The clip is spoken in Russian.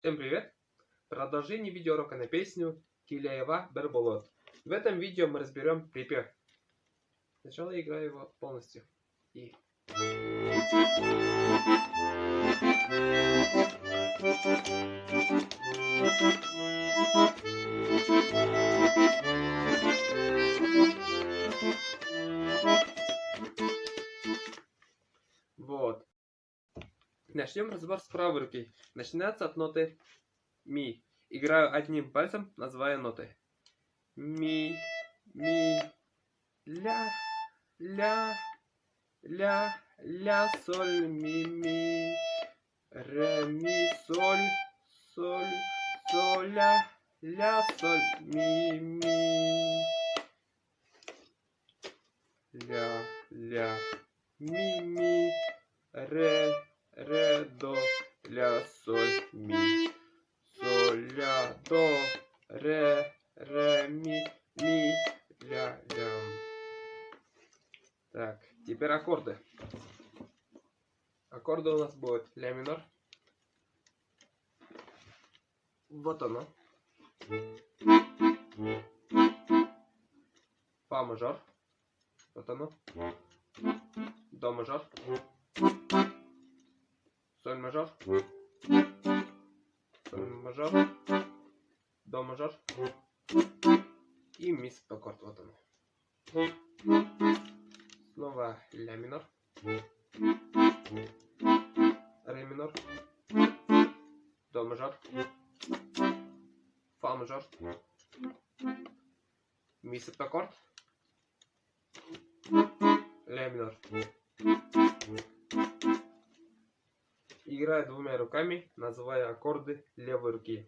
Всем привет! Продолжение видеоурока на песню Киляева Берболот. В этом видео мы разберем припев. Сначала я играю его полностью. И... Вот. Начнем разбор с правой руки. Начинается от ноты ми. Играю одним пальцем, называя ноты. Ми, ми, ля, ля, ля, ля, соль, ми, ре, ми, соль, соль, соль, ля, соль, ми, ля, ля, ми, ре, до, ля, соль, ми. Соль, ля, до, ре, ми, ля, ля. Так, теперь аккорды. Аккорды у нас будут ля минор. Вот оно. Фа мажор. Вот оно. До мажор. Соль мажор. Соль мажор. До мажор. И ми сепаккорд. Вот оно. Снова ля минор. Ре минор. До мажор. Фа мажор. Ми сепаккорд. Ля минор. Играю двумя руками, называя аккорды левой руки.